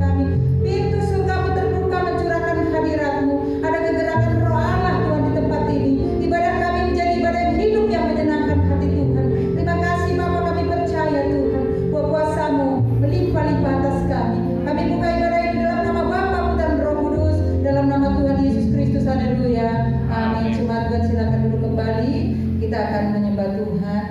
kami. Pintu surgamu terbuka mencurahkan hadirat-Mu. Ada kegerakan Roh Allah Tuhan di tempat ini. Ibadah kami menjadi ibadah hidup yang menyenangkan hati Tuhan. Terima kasih Bapa, kami percaya Tuhan bahwa kuasa-Mu melimpah-limpah atas kami. Kami buka ibadah ini dalam nama Bapa, Putra dan Roh Kudus, dalam nama Tuhan Yesus Kristus. Haleluya. Amin. Jemaat Tuhan silakan duduk kembali. Kita akan menyembah Tuhan.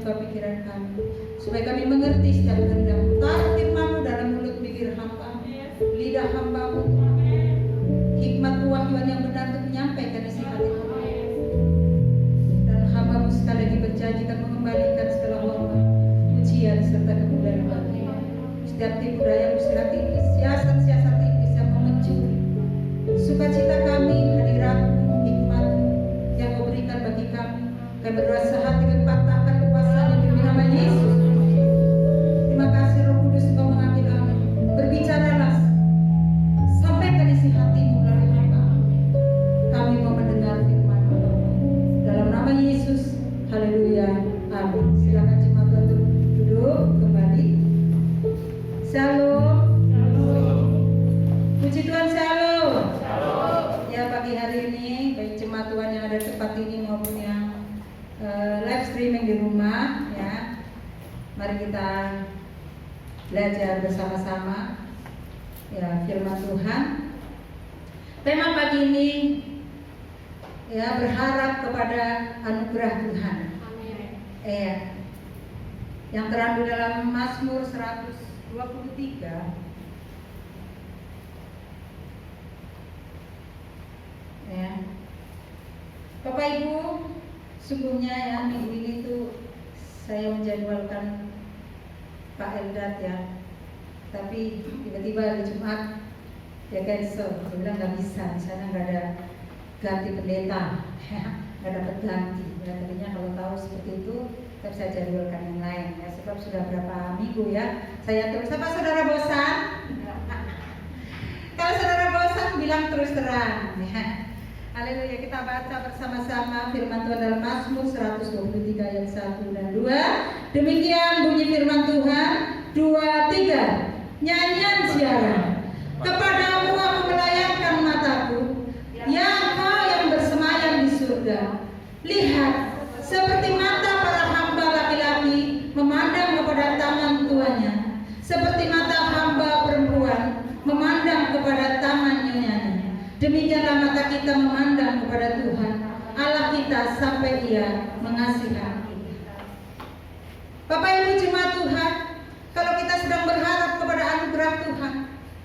buka pikiran kami, supaya kami mengerti setiap kehendak-Mu. Taruh firman-Mu dalam mulut bibir hamba, lidah hamba-Mu, hikmat kewahyuan yang benar untuk menyampaikan isi hati-Mu. Dan hamba-Mu sekali lagi berjanji akan mengembalikan segala hormat, pujian serta kemuliaan bagi-Mu. Setiap tipu daya muslihat iblis, siasat-siasat iblis yang memencuri sukacita kami, hadirat-Mu, hikmat-Mu yang Kau berikan bagi kami. Kami berdoa sehati patahkan kuasanya demi nama Yesus. Terima kasih Roh Kudus, Kau mengambil alih. Berbicaralah, sampaikan isi hati-Mu melalui hamba. Kami mau mendengar firman-Mu dalam nama Yesus. Haleluya, amin. Silakan jemaat Tuhan untuk duduk kembali. Shalom. Puji Tuhan, shalom. Ya, pagi hari ini baik jemaat Tuhan yang ada di tempat ini maupun yang live streaming di rumah, ya, mari kita belajar bersama-sama ya firman Tuhan. Tema pagi ini ya berharap kepada anugerah Tuhan. Amin. Yang terangkum dalam Mazmur 123. Ya. Bapak Ibu, sungguhnya ya minggu ini tuh saya menjadwalkan Pak Eldad ya, tapi tiba-tiba hari Jumat dia cancel, dia bilang nggak bisa, di sana nggak ada ganti pendeta, nggak dapat ganti. Ya, tadinya kalau tahu seperti itu, kita bisa jadwalkan yang lain ya, sebab sudah berapa minggu ya saya terus. Apa saudara bosan? Kalau saudara bosan bilang terus terang ya. Haleluya, kita baca bersama-sama firman Tuhan dalam Mazmur 123 ayat 1 dan 2. Demikian bunyi firman Tuhan. 2, 3. Nyanyian siaran. Kepadamu aku melayangkan mataku, ya Engkau yang bersemayam di surga. Lihat, seperti mata para hamba laki-laki memandang kepada tangan tuannya, seperti mata hamba perempuan memandang kepada tangan nyonyanya. Demikianlah mata kita memandang kepada Tuhan Allah kita sampai Ia mengasihani kita. Bapak Ibu jemaat Tuhan, kalau kita sedang berharap kepada anugerah Tuhan,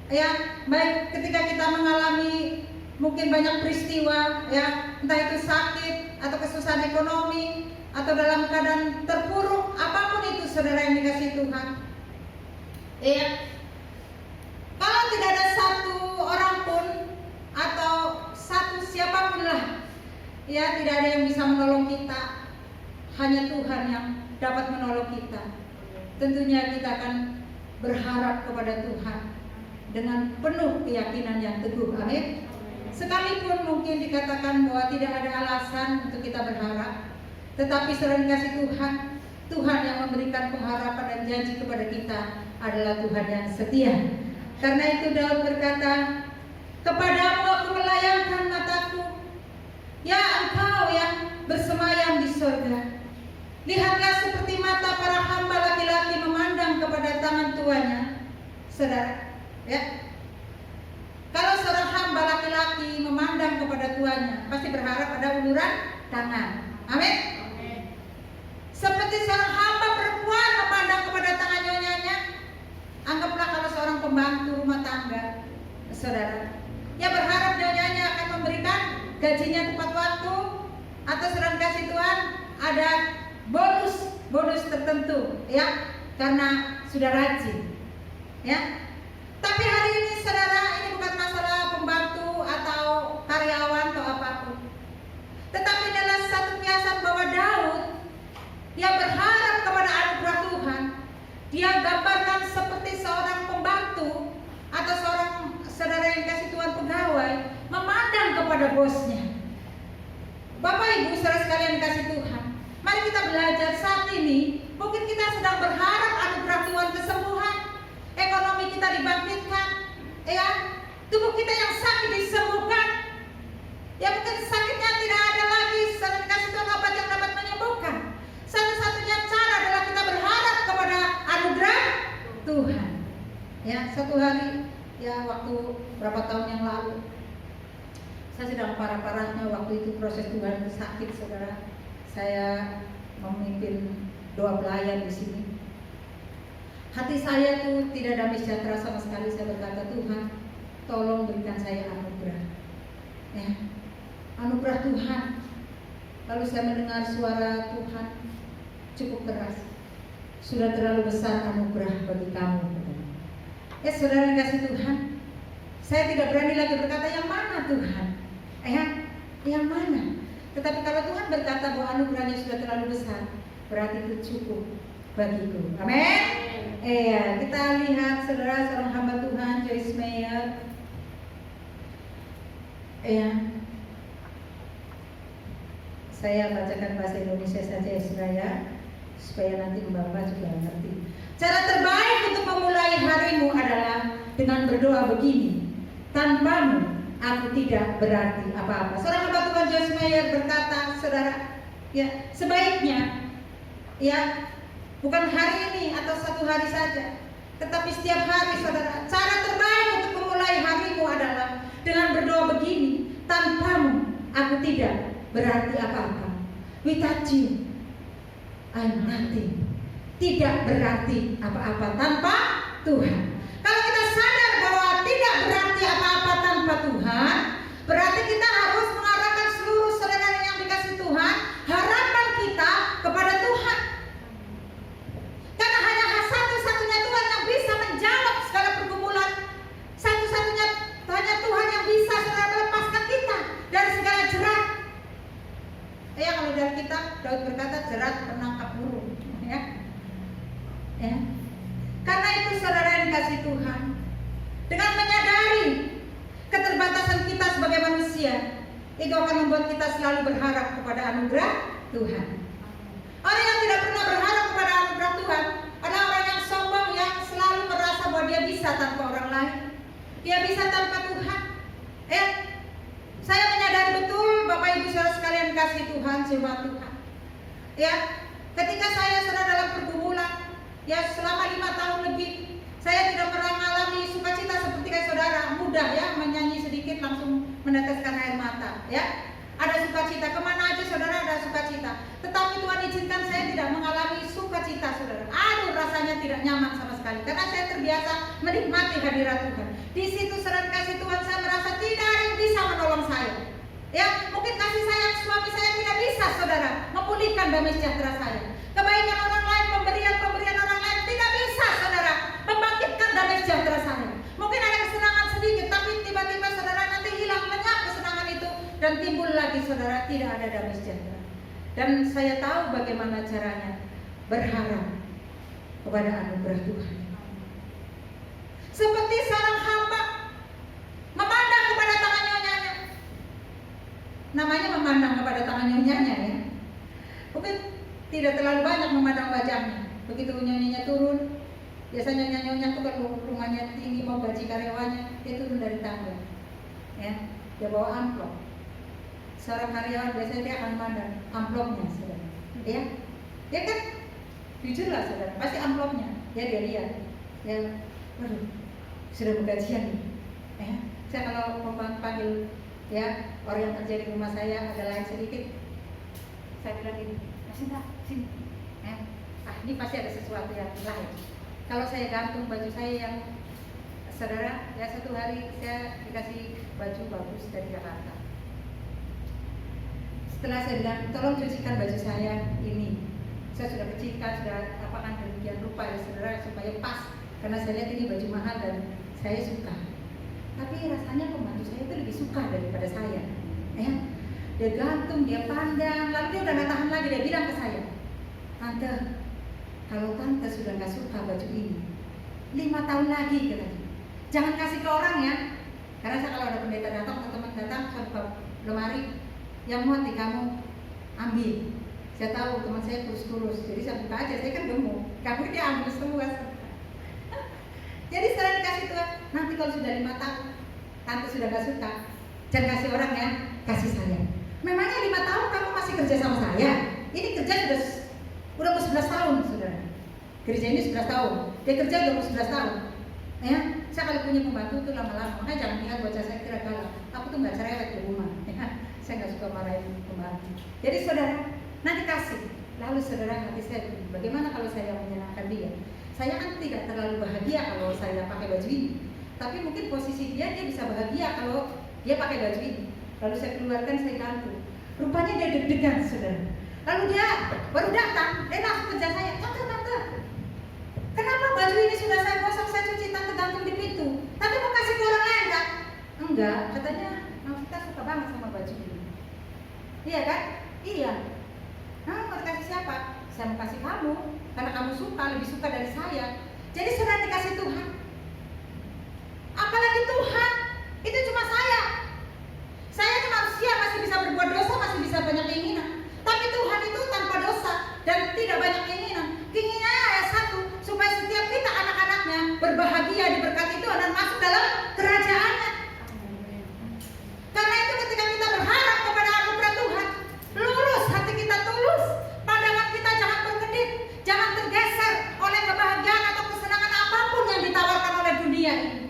ya, baik ketika kita mengalami mungkin banyak peristiwa, ya, entah itu sakit atau kesusahan ekonomi atau dalam keadaan terpuruk, apapun itu saudara yang dikasihi Tuhan, ya, kalau tidak ada satu orang pun atau satu siapapun lah, ya, tidak ada yang bisa menolong kita, hanya Tuhan yang dapat menolong kita. Tentunya kita akan berharap kepada Tuhan dengan penuh keyakinan yang teguh, amin. Sekalipun mungkin dikatakan bahwa tidak ada alasan untuk kita berharap, tetapi selain kasih Tuhan, Tuhan yang memberikan pengharapan dan janji kepada kita adalah Tuhan yang setia. Karena itu Daud berkata, kepadamu aku melayangkan mataku, ya Engkau yang bersemayam di surga. Lihatlah seperti mata para hamba laki-laki memandang kepada tangan tuannya. Saudara, ya, kalau seorang hamba laki-laki memandang kepada tuannya, pasti berharap ada uluran tangan. Amin. Seperti seorang hamba perempuan memandang kepada tangan nyonyanya. Anggaplah kalau seorang pembantu rumah tangga, saudara, ya berharap nyonyanya akan memberikan gajinya tepat waktu, atau sedang kasih Tuhan ada bonus tertentu, ya, karena sudah rajin, ya. Tapi hari ini saudara, ini bukan masalah pembantu atau karyawan atau apapun, tetapi adalah satu kiasan bahwa Daud, dia berharap kepada anugerah Tuhan. Dia gambarkan seperti seorang pembantu atau seorang saudara yang kasih Tuhan pegawai memandang kepada bosnya. Bapak Ibu saudara sekalian dikasih Tuhan, mari kita belajar saat ini. Mungkin kita sedang berharap anugerah Tuhan, kesembuhan, ekonomi kita dibangkitkan, ya, tubuh kita yang sakit disembuhkan, ya, mungkin sakitnya tidak ada lagi, sedang dikasih Tuhan obat yang dapat menyembuhkan. Satu-satunya cara adalah kita berharap kepada anugerah Tuhan. Ya, satu hari, ya, waktu berapa tahun yang lalu, saya sedang parah-parahnya waktu itu proses Tuhan sakit, saudara. Saya memimpin doa pelayan di sini. Hati saya tuh tidak damai sejahtera sama sekali. Saya berkata, Tuhan, tolong berikan saya anugerah. Ya, anugerah Tuhan. Lalu saya mendengar suara Tuhan cukup keras. Sudah terlalu besar anugerah bagi kamu. Saudara kasih Tuhan, saya tidak berani lagi berkata yang mana Tuhan, yang mana. Tetapi kalau Tuhan berkata bahwa anugerahnya sudah terlalu besar, berarti itu cukup bagiku. Amin. Kita lihat saudara seorang hamba Tuhan, Joyce Meyer. Saya bacakan bahasa Indonesia saja ya saudara, supaya nanti Bapak juga mengerti. Cara terbaik untuk memulai harimu adalah dengan berdoa begini, tanpamu aku tidak berarti apa-apa. Seorang hamba Tuhan Joyce Meyer berkata, saudara, ya sebaiknya, ya bukan hari ini atau satu hari saja, tetapi setiap hari saudara. Cara terbaik untuk memulai harimu adalah dengan berdoa begini, tanpamu aku tidak berarti apa-apa. Without you, I'm nothing. Tidak berarti apa-apa tanpa Tuhan. Kalau kita sadar bahwa tidak berarti apa-apa tanpa Tuhan, berarti kita harus mengarahkan seluruh saudara yang dikasih Tuhan, harapan kita kepada Tuhan. Karena hanya satu-satunya Tuhan yang bisa menjawab segala pergumulan. Satu-satunya hanya Tuhan yang bisa saudara melepaskan kita dari segala jerat. Kalau dari kita, Daud berkata jerat penangkap burung. Karena itu saudara yang dikasih Tuhan, dengan menyadari keterbatasan kita sebagai manusia, itu akan membuat kita selalu berharap kepada anugerah Tuhan. Orang yang tidak pernah berharap kepada anugerah Tuhan adalah orang yang sombong, yang selalu merasa bahwa dia bisa tanpa orang lain, dia bisa tanpa Tuhan. Saya menyadari betul Bapak Ibu saudara sekalian kasih Tuhan, jiwa Tuhan. Ketika saya sedang dalam pergumulan, selama 5 tahun lebih, saya tidak pernah mengalami sukacita seperti kayak saudara. Mudah menyanyi sedikit langsung meneteskan air mata. Ada sukacita, kemana aja saudara ada sukacita. Tetapi Tuhan izinkan saya tidak mengalami sukacita saudara. Rasanya tidak nyaman sama sekali, karena saya terbiasa menikmati hadirat Tuhan. Di situ saudara kasih Tuhan, saya merasa tidak ada yang bisa menolong saya. Mungkin kasih sayang suami saya tidak bisa saudara memulihkan damai sejahtera saya. Kebaikan orang lain, pemberian orang lain tidak bisa saudara membangkitkan damai sejahtera saya. Mungkin ada kesenangan sedikit, tapi tiba-tiba saudara nanti hilang lenyap kesenangan itu, dan timbul lagi saudara tidak ada damai sejahtera. Dan saya tahu bagaimana caranya berharap kepada anugerah Tuhan. Seperti seorang hamba memandang kepada tangan nyonyanya. Namanya memandang kepada tangan nyonyanya Mungkin tidak terlalu banyak memandang wajahnya. Begitu nyonyanya turun, biasanya nyonya tuh kalau rumahnya tinggi mau gaji karyawannya, dia turun dari tangga. Dia bawa amplop. Seorang karyawan biasanya dia akan memandang amplopnya, saudara. Dia kan jujur lah saudara, pasti amplopnya. Dia lihat. Waduh, sudah bergajian nih. Saya kalau panggil orang yang kerja di rumah saya ada lain sedikit, saya bilang ini, sini. Ini pasti ada sesuatu yang lain. Kalau saya gantung baju saya yang saudara, satu hari saya dikasih baju bagus dari Jakarta. Setelah saya bilang, tolong cucikan baju saya ini. Saya sudah kecilkan, sudah apakan demikian rupa saudara supaya pas. Karena saya lihat ini baju mahal dan saya suka. Tapi rasanya pembantu saya itu lebih suka daripada saya. Dia gantung, dia pandang, lalu dia udah gak tahan lagi, dia bilang ke saya, Tante, kalau Tante sudah gak suka baju ini, 5 tahun lagi katanya, jangan kasih ke orang karena saya kalau ada pendeta datang atau teman datang, saya buka lemari, yang muat di kamu ambil. Saya tahu teman saya kurus-kurus, jadi saya buka aja, saya kan gemuk, kamu dia ambil semua. Jadi setelah dikasih Tuhan, nanti kalau sudah 5 tahun, Tante sudah gak suka, jangan kasih orang kasih saya. Memangnya 5 tahun kamu masih kerja sama saya? Ini kerja udah 11 tahun saudara. Kerja ini 11 tahun, dia kerja udah 11 tahun. Saya kalau punya pembantu tuh lama-lama, makanya jangan lihat wajah saya kira galak. Aku tuh gak cerewet di rumah. Saya gak suka marahin pembantu. Jadi saudara, nanti kasih. Lalu saudara, hati saya, bagaimana kalau saya menyenangkan dia? Saya kan tidak terlalu bahagia kalau saya pakai baju ini, tapi mungkin posisi dia bisa bahagia kalau dia pakai baju ini. Lalu saya keluarkan, saya gantung. Rupanya dia deg-degan, saudara. Lalu dia baru datang, dia langsung kejar saya, tante, kenapa baju ini sudah saya gosok, saya cuci, tante gantung di pintu? Tante mau kasih ke orang lain kan? Enggak, katanya kita suka banget sama baju ini. Iya kan? Iya. Nah, mau kasih siapa? Saya mau kasih kamu, karena kamu suka, lebih suka dari saya. Jadi sudah dikasih Tuhan. Apalagi Tuhan, itu cuma saya. Saya itu manusia, masih bisa berbuat dosa, masih bisa banyak keinginan. Tapi Tuhan itu tanpa dosa dan tidak banyak keinginan. Keinginannya ayat 1, supaya setiap kita anak-anaknya berbahagia, diberkati Tuhan dan masuk dalam kerajaannya. Karena itu ketika kita berharap kepada anugerah Tuhan, lurus hati kita, tulus, pandangan kita jangan berkedip, jangan tergeser oleh kebahagiaan atau kesenangan apapun yang ditawarkan oleh dunia ini.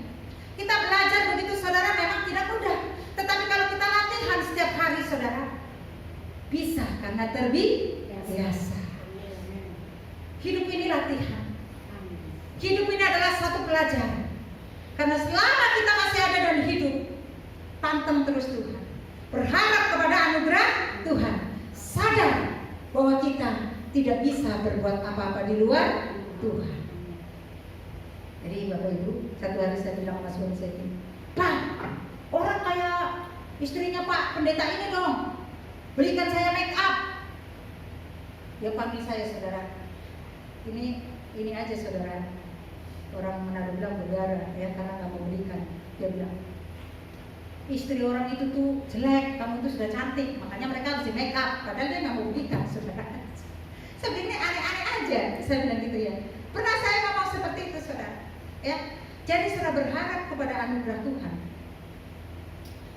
Kita belajar begitu saudara, memang tidak mudah. Tetapi kalau kita latihan setiap hari saudara, bisa karena terbiasa. Hidup ini latihan. Hidup ini adalah satu pelajaran. Karena selama kita masih ada dan hidup, pantang terus Tuhan, berharap kepada anugerah Tuhan, sadar bahwa kita tidak bisa berbuat apa-apa di luar Tuhan. Jadi Bapak Ibu, satu hari saya bilang sama suami saya, Pak, orang kayak istrinya Pak Pendeta ini dong, belikan saya make up. Dia panggil saya, saudara, ini aja saudara, orang Manado bilang berdarah ya, karena nggak mau belikan. Dia bilang, istri orang itu tuh jelek, kamu tuh sudah cantik, makanya mereka harus di make up. Padahal dia nggak mau belikan, saudara. Sebenarnya aneh-aneh aja, saya bilang gitu ya. Pernah saya ngomong seperti itu, saudara. Ya, jadi saudara berharap kepada anugerah Tuhan.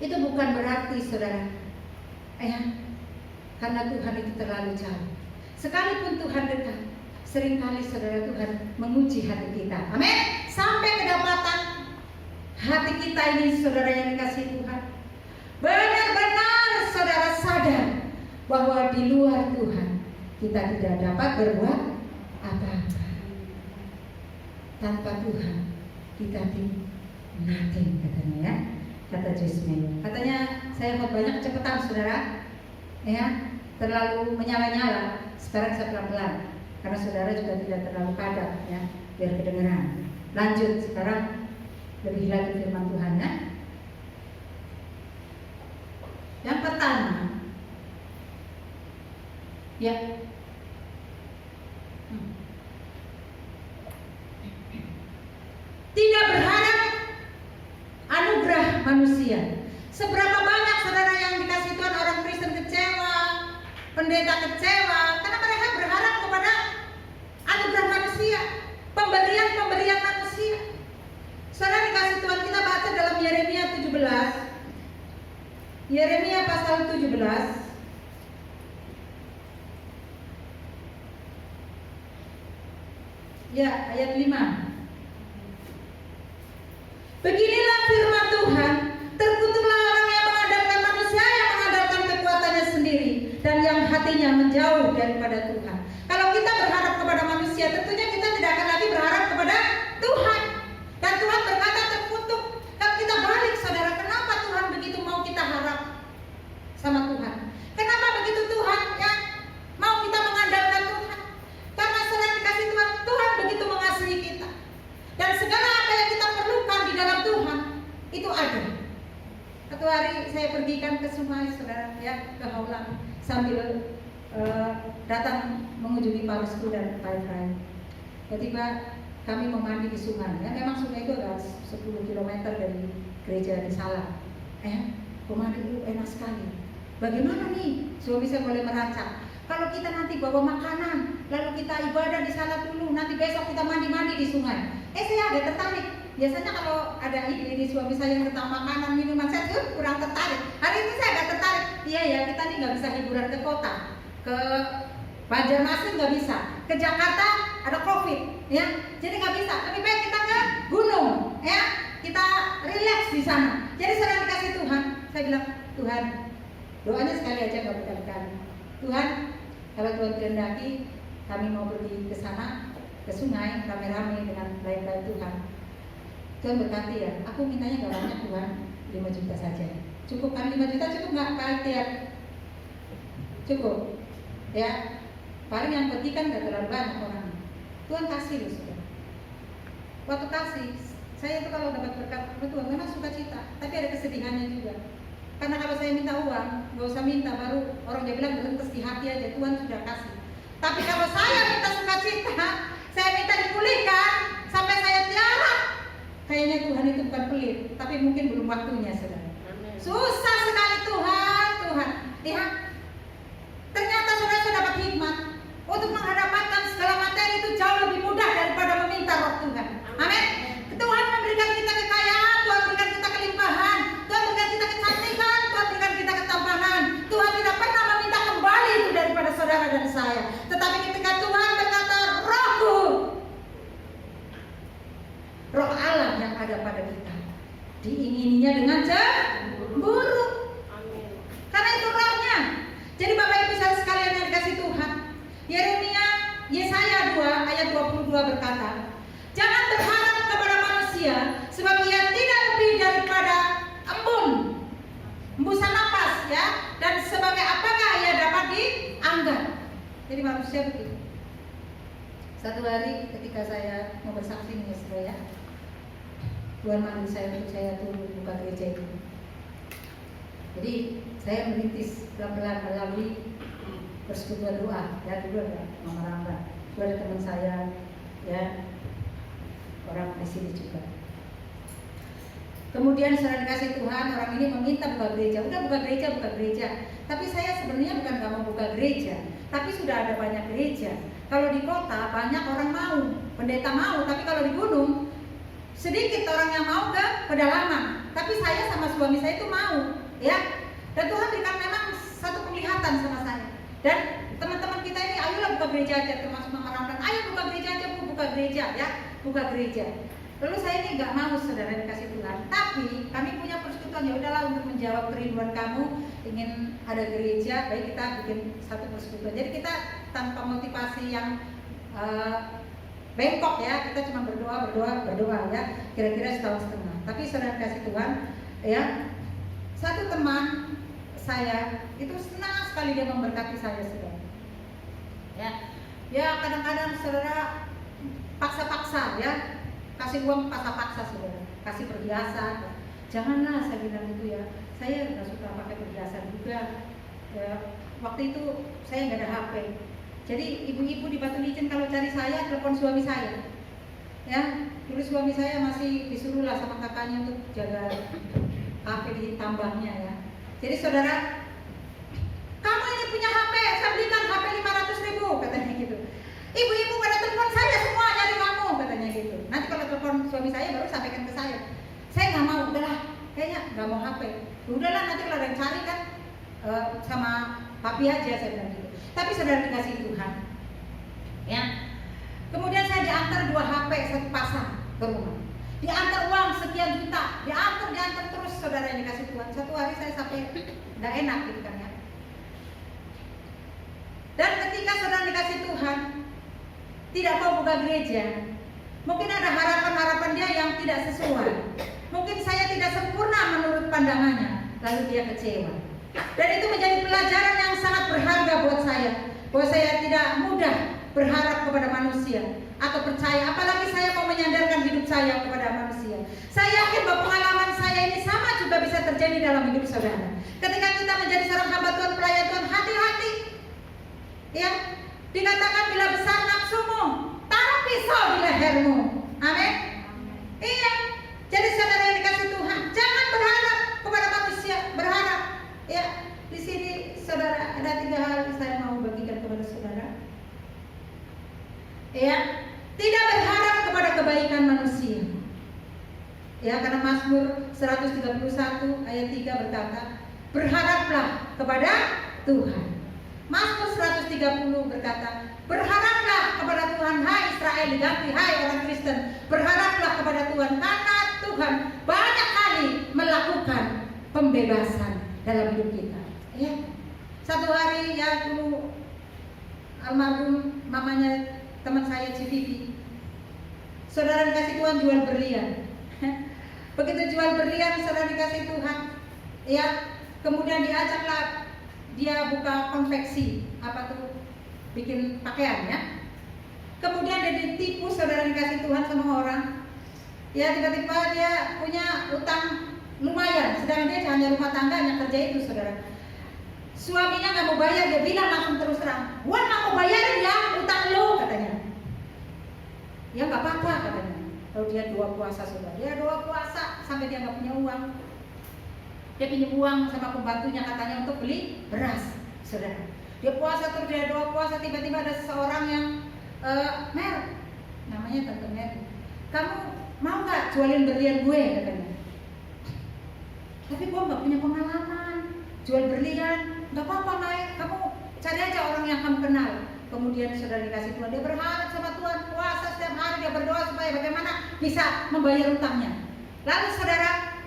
Itu bukan berarti saudara, karena Tuhan itu terlalu jauh. Sekalipun Tuhan dekat, seringkali saudara Tuhan menguji hati kita. Amin. Sampai kedapatan hati kita ini saudara yang dikasih Tuhan, benar-benar saudara sadar bahwa di luar Tuhan kita tidak dapat berbuat apa-apa. Tanpa Tuhan kita nothing, katanya ya, kata Jasmine. Katanya saya mau banyak kecepatan saudara, ya, terlalu menyala-nyala. Sekarang saya pelan-pelan, karena saudara juga tidak terlalu padat ya, biar kedengeran. Lanjut sekarang, lebih lagi firman Tuhan ya. Yang pertama, ya, tidak berharap anugerah manusia. Seberapa banyak saudara yang dikasih Tuhan, orang Kristen kecewa, pendeta kecewa, karena mereka berharap kepada anugerah manusia, pemberian manusia. Saudara dikasih Tuhan, kita baca dalam Yeremia 17. Yeremia pasal 17. Ya, ayat 5. Beginilah firman Tuhan, terkutuklah orang yang mengandalkan manusia, yang mengandalkan kekuatannya sendiri, dan yang hatinya menjauh daripada Tuhan. Kalau kita berharap kepada manusia, tentunya kita tidak akan lagi berharap kepada Tuhan. Dan Tuhan berkata terkutuk. Kalau kita balik saudara, kenapa Tuhan begitu mau kita harap sama Tuhan? Kenapa begitu Tuhan ya mau kita mengandalkan Tuhan? Karena saudara dikasih Tuhan, Tuhan begitu mengasihi kita. Dan segala apa yang kita perlukan di dalam Tuhan itu ada. Satu hari saya pergikan ke Sungai saudara ya, ke Haulang, sambil datang mengunjungi pausku dan Pai. Tiba-tiba kami mau mandi di sungai ya. Memang sungai itu agak 10 km dari gereja di Salah. Mandi itu enak sekali. Bagaimana nih? Suami saya boleh merancang. Kalau kita nanti bawa makanan, lalu kita ibadah di Salah dulu, nanti besok kita mandi-mandi di sungai. Saya agak tertarik. Biasanya kalau ada ide suami saya tentang makanan, minuman, saya kurang tertarik. Hari ini saya agak tertarik. Iya ya, kita nih nggak bisa liburan ke kota, ke Banjarmasin nggak bisa, ke Jakarta ada COVID, ya. Jadi nggak bisa. Lebih baik kita ke gunung, ya. Kita relax di sana. Jadi saya dikasih Tuhan. Saya bilang, Tuhan, doanya sekali aja nggak berkali-kali. Tuhan, kalau Tuhan kehendaki kami mau pergi ke sana, ke sungai, rame-rame dengan pelayan Tuhan. Tuhan berkati ya, aku mintanya gak banyak Tuhan, 5 juta saja. Cukup kan 5 juta, cukup gak Pak Tiap? Cukup ya, paling yang penting kan gak terlalu banyak orang. Tuhan kasih loh sudah. Waktu kasih, saya itu kalau dapat berkat Tuhan memang suka cita, tapi ada kesedihannya juga. Karena kalau saya minta uang, gak usah minta, baru orang dia bilang berhenti di hati aja, Tuhan sudah kasih. Tapi kalau saya minta sukacita, saya minta dipulihkan sampai saya tiarap, kayaknya Tuhan itu bukan pelit, tapi mungkin belum waktunya saudara. Susah sekali Tuhan. Lihat, ternyata saudara sudah dapat hikmat untuk menghadapkan segala materi itu jauh lebih mudah daripada meminta roh Tuhan. Amin. Tuhan memberikan kita kekayaan, Tuhan berikan kita kelimpahan, Tuhan berikan kita kecantikan, Tuhan berikan kita ketampanan. Tuhan tidak pernah meminta kembali itu daripada saudara dan saya. Tetapi ketika Tuhan berkata, Rohku, Roh Allah yang ada pada kita, diingininya dengan cemburu. Karena itu rohnya. Jadi Bapak Ibu saudara sekalian yang dikasih Tuhan, Yesaya 2 ayat 22 berkata, jangan berharap kepada manusia, sebab ia tidak lebih daripada embusan napas ya, dan sebagai apakah ia dapat dianggap. Jadi manusia begitu. Satu hari ketika saya mau bersaksi nih saudara, Tuhan manggil saya untuk saya turun buka gereja itu. Jadi saya merintis pelan-pelan melalui persekutuan doa. Ya dulu ada Mama Ramba, dulu ada teman saya ya, orang di sini juga. Kemudian setelah dikasih Tuhan, orang ini meminta buka gereja. Udah buka gereja. Tapi saya sebenarnya bukan gak mau buka gereja, tapi sudah ada banyak gereja. Kalau di kota banyak orang mau, pendeta mau, tapi kalau di gunung sedikit orang yang mau ke pedalaman. Tapi saya sama suami saya itu mau, ya. Dan Tuhan berikan memang satu penglihatan sama saya. Dan teman-teman kita ini, ayolah buka gereja aja, termasuk Mama Ramlan. Ayo buka gereja aja, buka gereja, ya, buka gereja. Lalu saya ini nggak mau saudara dikasih Tuhan. Tapi kami punya persekutuan, ya udahlah untuk menjawab kerinduan kamu ingin ada gereja, baik kita bikin satu persekutuan. Jadi kita tanpa motivasi yang bengkok ya, kita cuma berdoa ya, kira-kira setahun setengah. Tapi saudara kasih Tuhan, ya, satu teman saya itu senang sekali dia memberkati saya saudara. Ya kadang-kadang saudara paksa-paksa ya, kasih uang paksa-paksa saudara, kasih perhiasan. Janganlah saya bilang itu ya, saya nggak suka pakai perhiasan juga. Ya, waktu itu saya nggak ada HP. Jadi ibu-ibu di Batu Licin kalau cari saya, telepon suami saya. Ya, dulu suami saya masih disuruh lah sama kakaknya untuk jaga kafe di tambangnya ya. Jadi saudara, kamu ini punya HP, saya belikan HP 500.000 katanya gitu. Ibu-ibu pada telepon saya semua nyari kamu katanya gitu. Nanti kalau telepon suami saya baru sampaikan ke saya. Saya nggak mau, udahlah, kayaknya nggak mau HP. Udahlah nanti kalau ada yang cari kan sama papi aja saya bilang gitu. Tapi saudara dikasih Tuhan, ya. Kemudian saya diantar 2 HP satu pasang ke rumah. Diantar uang sekian juta, diantar terus saudara yang dikasih Tuhan. Satu hari saya sampai nggak enak gitu kan ya. Dan ketika saudara dikasih Tuhan, tidak mau buka gereja, mungkin ada harapan-harapan dia yang tidak sesuai. Mungkin saya tidak sempurna menurut pandangannya, lalu dia kecewa. Dan itu menjadi pelajaran yang sangat berharga buat saya, bahwa saya tidak mudah berharap kepada manusia atau percaya, apalagi saya mau menyandarkan hidup saya kepada manusia. Saya yakin bahwa pengalaman saya ini sama juga bisa terjadi dalam hidup saudara. Ketika kita menjadi seorang hamba Tuhan, pelayan Tuhan, hati-hati. Ya, dikatakan bila besar nafsumu, taruh pisau di lehermu. Amin. Iya. Jadi saudara yang dikasih Tuhan, jangan berharap kepada manusia, berharap. Ya, di sini saudara ada 3 hal yang saya mau bagikan kepada saudara. Ya, tidak berharap kepada kebaikan manusia. Ya, karena Mazmur 131 ayat 3 berkata, berharaplah kepada Tuhan. Mazmur 130 berkata, berharaplah kepada Tuhan, hai Israel, diganti hai orang Kristen. Berharaplah kepada Tuhan, karena Tuhan banyak kali melakukan pembebasan dalam hidup kita. Ya, satu hari ya dulu almarhum mamanya teman saya Civivi. Saudara dikasih Tuhan jual berlian. Begitu jual berlian, saudara dikasih Tuhan, ya, kemudian diajaklah dia buka konveksi, apa tuh, bikin pakaian ya. Kemudian dia ditipu, saudara dikasih Tuhan sama orang. Ya, tiba-tiba dia punya utang lumayan, sedangkan dia hanya rumah tangga yang kerja itu, saudara. Suaminya nggak mau bayar, dia bilang langsung terus terang, "Wan nggak mau bayarin ya utang lo," katanya. Ya nggak apa-apa katanya. Kalau dia doa puasa, saudara, dia doa puasa sampai dia nggak punya uang. Dia pinjam uang sama pembantunya katanya untuk beli beras, saudara. Dia puasa terus, dia doa puasa, tiba-tiba ada seseorang yang Mer, namanya Tante Mer, "Kamu mau nggak jualin berlian gue?" katanya. "Tapi gue nggak punya pengalaman jual berlian." "Nggak apa-apa, Mai, kamu cari aja orang yang kamu kenal." Kemudian saudara dikasih Tuhan, dia berharap sama Tuhan, puasa setiap hari, dia berdoa supaya bagaimana bisa membayar utangnya. Lalu saudara,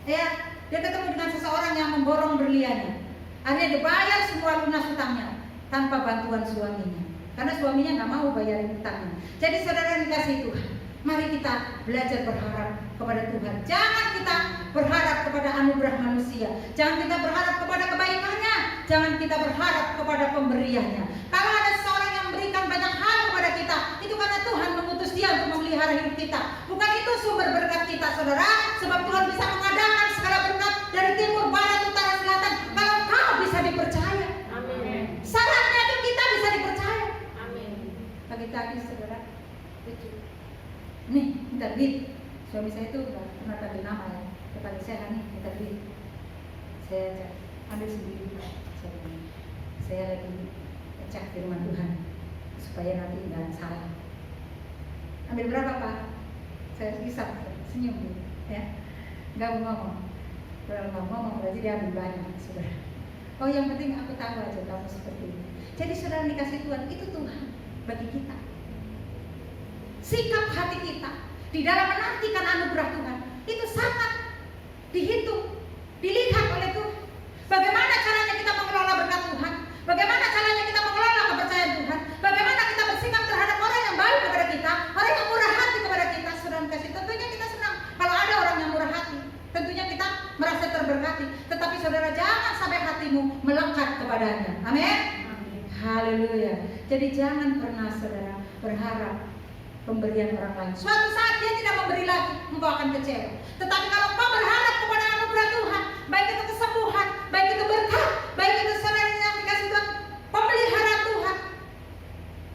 ya, dia ketemu dengan seseorang yang memborong berliannya. Akhirnya dibayar semua lunas utangnya tanpa bantuan suaminya, karena suaminya nggak mau bayarin utangnya. Jadi saudara dikasih Tuhan, mari kita belajar berharap kepada Tuhan. Jangan kita berharap kepada anugerah manusia, jangan kita berharap kepada kebaikannya, jangan kita berharap kepada pemberiannya. Kalau ada seseorang yang memberikan banyak hal kepada kita, itu karena Tuhan mengutus dia untuk memelihara hidup kita. Bukan itu sumber berkat kita, saudara. Sebab Tuhan bisa mengadakan segala berkat dari timur, barat, utara, selatan. Kalau kau bisa dipercaya, amin. Syaratnya itu kita bisa dipercaya, amin. Pagi-pagi saudara, nih minta duit. Suami saya itu nggak pernah panggil nama ya. Kepada saya nih minta duit. Saya ambil sendiri. Saya lagi cek firman Tuhan supaya nanti nggak salah. Ambil berapa Pak? Saya hisap, senyum gitu, ya. Nggak mau ngomong. Kalau nggak mau ngomong berarti dia ambil banyak, saudara. Oh, yang penting aku tahu aja kamu seperti ini. Jadi saudara dikasih Tuhan, itu Tuhan bagi kita. Sikap hati kita di dalam menantikan anugerah Tuhan itu sangat dihitung, dilihat oleh Tuhan. Bagaimana caranya kita mengelola berkat Tuhan? Bagaimana caranya kita mengelola kepercayaan Tuhan? Bagaimana kita bersikap terhadap orang yang baik kepada kita, orang yang murah hati kepada kita? Saudara kasih, tentunya kita senang kalau ada orang yang murah hati. Tentunya kita merasa terberkati. Tetapi saudara, jangan sampai hatimu melekat kepadanya. Amin. Haleluya. Jadi jangan pernah saudara berharap pemberian orang lain. Suatu saat dia tidak memberi lagi, engkau akan kecewa. Tetapi kalau engkau berharap kepada anugerah Tuhan, baik itu kesembuhan, baik itu berkat, baik itu saudara yang dikasih Tuhan, pemelihara Tuhan,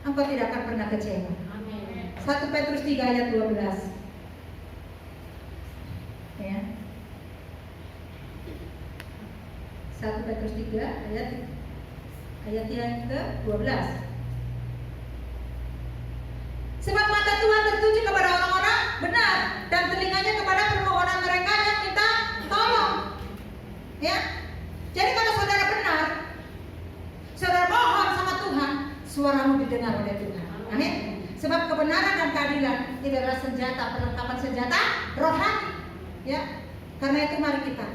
engkau tidak akan pernah kecewa. Amin. 1 Petrus 3 ayat 12. Ya. 1 Petrus 3 ayat yang ke-12. Sebab mata Tuhan tertuju kepada orang-orang benar dan telinganya kepada permohonan mereka yang minta tolong. Ya. Jadi kalau saudara benar, saudara mohon sama Tuhan, suaramu didengar oleh Tuhan. Amin. Sebab kebenaran dan keadilan itu adalah senjata, perlengkapan senjata rohani. Ya. Karena itu mari kita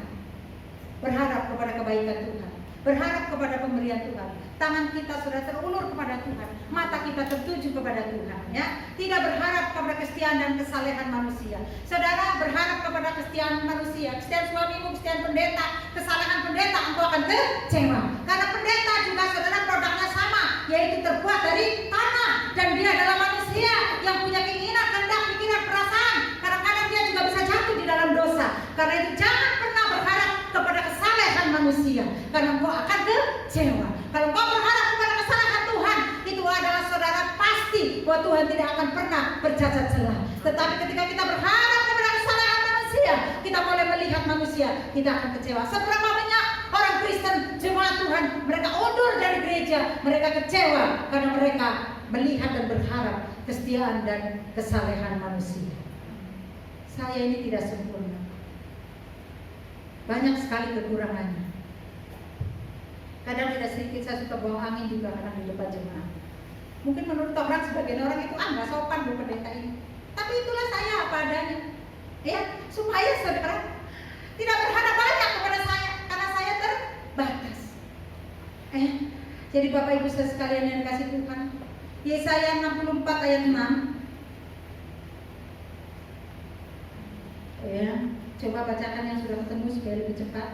berharap kepada kebaikan Tuhan, berharap kepada pemberian Tuhan. Tangan kita sudah terulur kepada Tuhan, mata kita tertuju kepada Tuhan, ya. Tidak berharap kepada kesetiaan dan kesalehan manusia. Saudara berharap kepada kesetiaan manusia, kesetiaan suamimu, kesetiaan pendeta, kesalehan pendeta, engkau akan kecewa. Karena pendeta juga saudara produknya sama, yaitu terbuat dari tanah, dan dia adalah manusia yang punya keinginan, kehendak, pikiran, perasaan. Kadang-kadang dia juga bisa jatuh di dalam dosa. Karena itu jangan pernah berharap kepada kesalehan manusia, karena engkau akan kecewa. Kalau kau berharap kepada kesalahan Tuhan, itu adalah saudara pasti bahwa Tuhan tidak akan pernah bercacat celah. Tetapi ketika kita berharap kepada kesalahan manusia, kita mulai melihat manusia, kita akan kecewa. Seberapa banyak orang Kristen, jemaat Tuhan, mereka undur dari gereja, mereka kecewa karena mereka melihat dan berharap kesetiaan dan kesalehan manusia. Saya ini tidak sempurna, banyak sekali kekurangannya. Kadang tidak sedikit saya suka bawa angin juga kadang di depan jemaat. Mungkin menurut orang, sebagian orang itu nggak sopan bu pendeta ini. Tapi itulah saya apa adanya, ya, supaya saudara tidak berharap banyak kepada saya karena saya terbatas. Jadi Bapak Ibu sekalian yang kasih Tuhan, Yesaya 64 ayat 6. Ya, coba bacakan yang sudah ketemu supaya lebih cepat.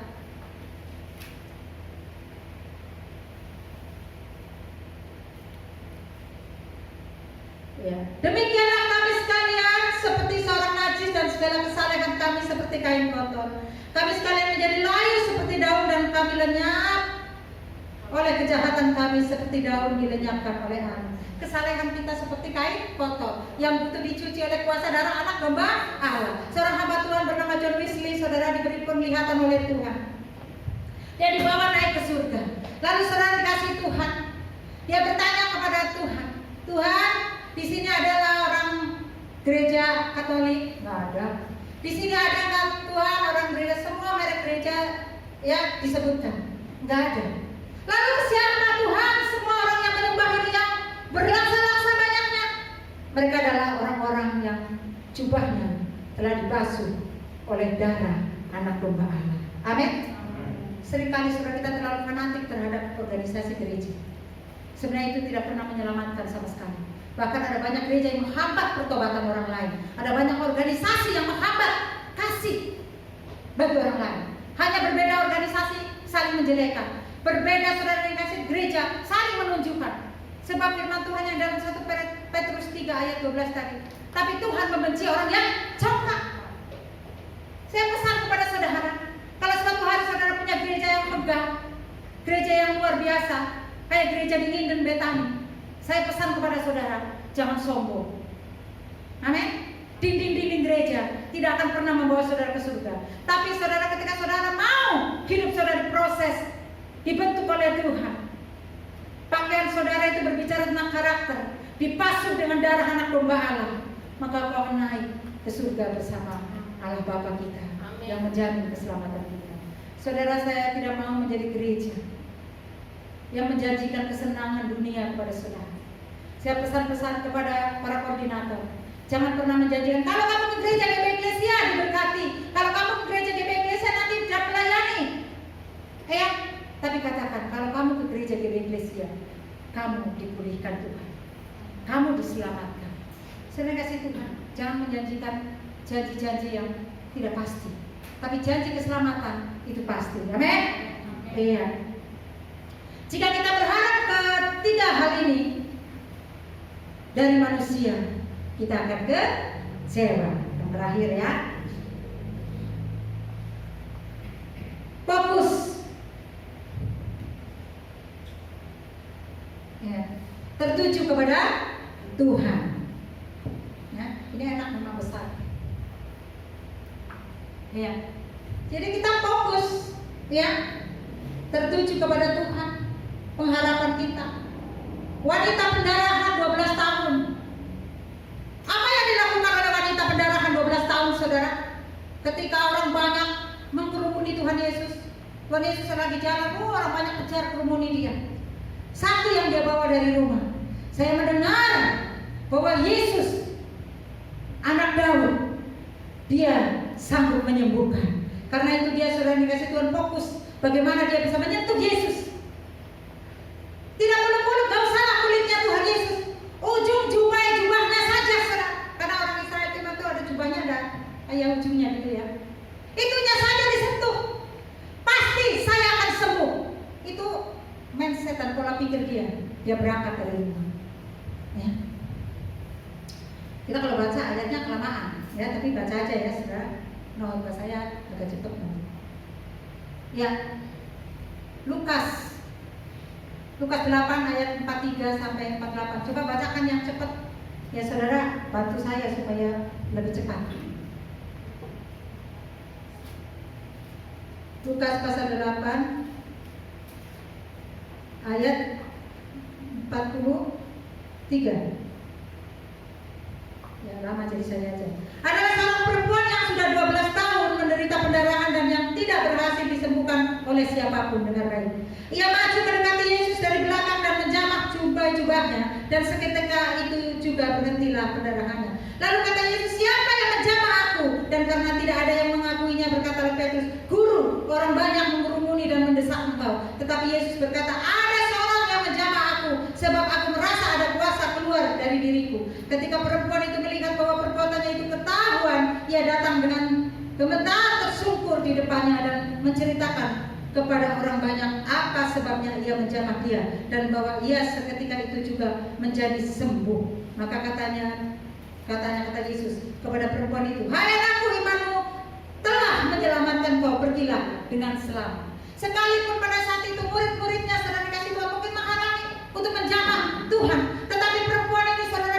Ya. Demikianlah kami sekalian seperti seorang najis dan segala kesalehan kami seperti kain kotor. Kami sekalian menjadi layu seperti daun dan kami lenyap oleh kejahatan kami seperti daun dilenyapkan oleh angin. Kesalehan kita seperti kain kotor yang butuh dicuci oleh kuasa darah anak domba Allah. Seorang hamba Tuhan bernama John Wesley, saudara, diberi penglihatan oleh Tuhan. Dia dibawa naik ke surga. Lalu saudara dikasih Tuhan. Dia bertanya kepada Tuhan, Tuhan, di sini adalah orang gereja Katolik? Nggak ada. Di sini ada nggak Tuhan orang gereja, semua merek gereja ya disebutkan? Nggak ada. Lalu siapa Tuhan? Semua orang yang menyembah ini yang berlaksa-laksa banyaknya. Mereka adalah orang-orang yang jubahnya telah dibasuh oleh darah anak domba Allah. Amin. Seringkali saudara kita terlalu fanatik terhadap organisasi gereja. Sebenarnya itu tidak pernah menyelamatkan sama sekali. Bahkan ada banyak gereja yang menghambat pertobatan orang lain. Ada banyak organisasi yang menghambat kasih bagi orang lain. Hanya berbeda organisasi saling menjelekan. Berbeda saudara yang kasih gereja saling menunjukkan. Sebab firman Tuhan yang dalam 1 Petrus 3 ayat 12 tadi. Tapi Tuhan membenci orang yang congkak. Saya pesan kepada saudara, kalau suatu hari saudara punya gereja yang megah, gereja yang luar biasa, kayak gereja di Linden Betani, saya pesan kepada saudara, jangan sombong. Amin. Dinding-dinding gereja tidak akan pernah membawa saudara ke surga. Tapi saudara, ketika saudara mau hidup saudara diproses, dibentuk oleh Tuhan, pakaian saudara itu berbicara tentang karakter, dipasuh dengan darah anak domba Allah, maka kau akan naik ke surga bersama Allah Bapa kita. Amin. Yang menjamin keselamatan kita. Saudara, saya tidak mau menjadi gereja yang menjanjikan kesenangan dunia kepada saudara. Saya pesan-pesan kepada para koordinator, jangan pernah menjanjikan kalau kamu ke gereja GB Iglesia diberkati, kalau kamu ke gereja GB Iglesia nanti tidak melayani. Ya, tapi katakan kalau kamu ke gereja GB Iglesia, kamu dipulihkan Tuhan, kamu diselamatkan. Saya kasih Tuhan, jangan menjanjikan janji-janji yang tidak pasti, tapi janji keselamatan itu pasti. Amin. Iya. Jika kita berharap ketiga hal ini dari manusia, kita akan kecewa. Yang terakhir ya, fokus. Ya, tertuju kepada Tuhan. Ya, ini enak memang besar. Ya, jadi kita fokus, ya, tertuju kepada Tuhan. Pengharapan kita. Wanita pendarahan 12 tahun. Apa yang dilakukan oleh wanita pendarahan 12 tahun, saudara? Ketika orang banyak mengkerumuni Tuhan Yesus, Tuhan Yesus lagi jalan, orang banyak kejar kerumuni dia. Satu yang dia bawa dari rumah, saya mendengar bahwa Yesus, anak Daud, dia sanggup menyembuhkan. Karena itu dia, saudara, dikasih Tuhan fokus bagaimana dia bisa menyentuh Yesus. Tidak muluk-muluk, gak usah kulitnya Tuhan Yesus, ujung jubahnya saja, saudara. Karena orang Israel itu ada jubahnya, ada kayak ujungnya gitu ya. Itunya saja disentuh, pasti saya akan sembuh. Itu mindset dan pola pikir dia berangkat dari rumah. Ya. Kita kalau baca ayatnya kelamaan, ya, tapi baca aja ya, saudara. Bahasa saya agak cepat nanti. Ya, Lukas 8 ayat 43 sampai 48. Coba bacakan yang cepat. Ya saudara, bantu saya supaya lebih cepat. Lukas pasal 8 ayat 43. Ya lama jadi saya aja. Adalah seorang perempuan yang sudah 12 tahun menderita pendarahan dan yang tidak berhasil disembuhkan oleh siapapun. Dengar baik. Ia maju mendekati Yesus dari belakang dan menjamah jubahnya, dan seketika itu juga berhentilah pendarahannya. Lalu kata Yesus, siapa yang menjamah aku? Dan karena tidak ada yang mengakuinya, berkatalah Petrus, Guru, orang banyak mengerumuni dan mendesak engkau. Tetapi Yesus berkata, ada seorang yang menjamah Ketika perempuan itu melihat bahwa perbuatannya itu ketahuan, ia datang dengan gemetar tersungkur di depannya dan menceritakan kepada orang banyak apa sebabnya ia menjamah dia, dan bahwa ia seketika itu juga menjadi sembuh. Maka kata Yesus kepada perempuan itu, "Hai anakku, imanmu telah menyelamatkan kau, pergilah dengan selamat." Sekalipun pada saat itu murid-muridnya, saudara dikasih Tuhan, mungkin menghalangi untuk menjamah Tuhan, tetapi perempuan ini, saudara,